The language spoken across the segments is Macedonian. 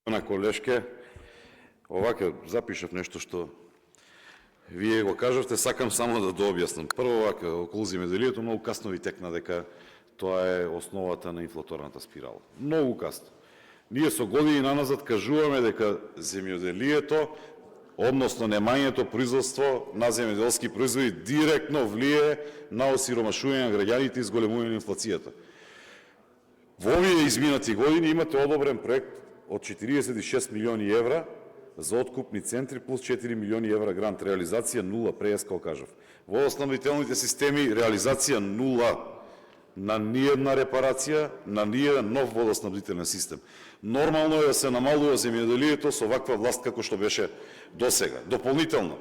на колешке, овака запишав нешто што вие го кажавте, сакам само да дообјаснам. Прво овака, околу земјоделието, многу касно ви текна дека тоа е основата на инфлаторната спирала. Многу касно. Ние со години наназад кажуваме дека земјоделието, односно немањето производство на земјоделски производи директно влие на осиромашување на граѓаните и зголемување на инфлацијата. Во овие изминати години имате одобрен проект од 46 милиони евра за откупни центри плюс 4 милиони евра грант, реализација нула, прејас као кажав. Во водоснабдителните системи реализација нула, на ниједна репарација, на ниједен нов водоснабдителен систем. Нормално е да се намалува земјоделието со ваква власт како што беше досега. Дополнително,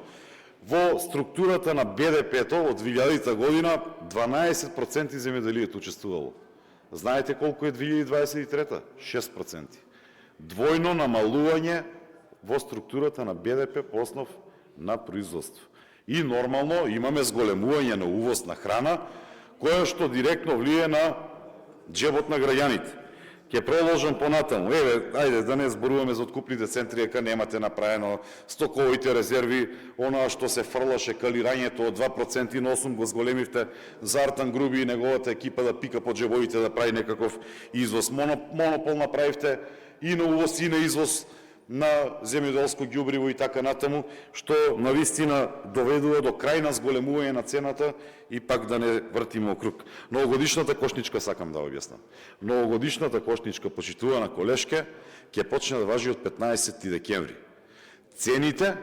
во структурата на БДП-то од 2000 година 12% земјоделието учествувало. Знаете колку е 2023? 6%. Двојно намалување во структурата на БДП по основ на производство. И нормално имаме зголемување на увоз на храна, која што директно влие на джебот на граѓаните. Ќе продолжам понатаму. Ајде да не зборуваме за откупните центри, дека немате направено стоковите резерви, она што се фрлаше калирањето од 2% на 8 го зголемивте за Артан Груби и неговата екипа да пика по джебовите да прави некаков извоз. Монопол направивте и на увоз и на извоз на земјоделско ѓубриво и така натаму, што навистина доведува до крајна зголемување на цената и пак да не вртиме округ. Новогодишната кошничка сакам да објаснам. Новогодишната кошничка, почитувана колешке, ќе почне да важи од 15 декември. Цените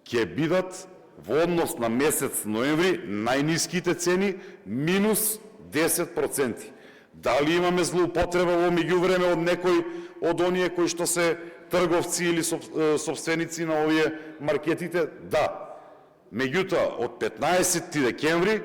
ќе бидат во однос на месец ноември најниските цени минус 10%. Дали имаме злоупотреба во меѓувреме од некој од оние кои што се трговци или собственици на овие маркетите? Да. Меѓутоа, од 15 декември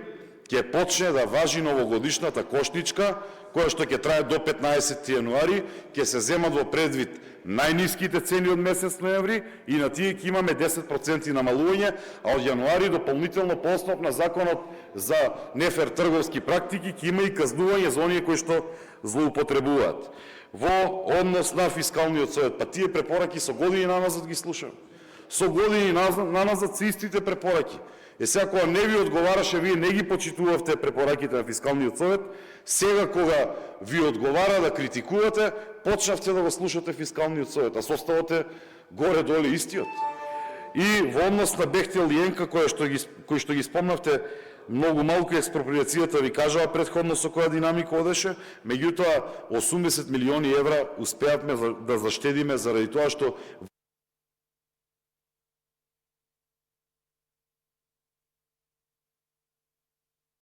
ќе почне да важи новогодишната кошничка, која што ќе трае до 15 јануари, ќе се земат во предвид најниските цени од месец ноември и на тие ќе имаме 10% намалување, а од јануари дополнително по основ на законот за нефер трговски практики ќе има и казнување за оние кои што злоупотребуваат. Во однос на фискалниот совет, па тие препораки со години наназад ги слушам. Со години наназад се истите препораки. Сега кога не ви одговараше, вие не ги почитувавте препораките на фискалниот совет, сега кога ви одговара да критикувате, почнавте да го слушате фискалниот совет, а составот е горе-доле истиот. И во однос на Бехтел и Енка, кои што ги спомнавте, многу малку експроприацијата ви кажава предходно со која динамика одеше, меѓутоа 80 милиони евра успеавме да заштедиме заради тоа што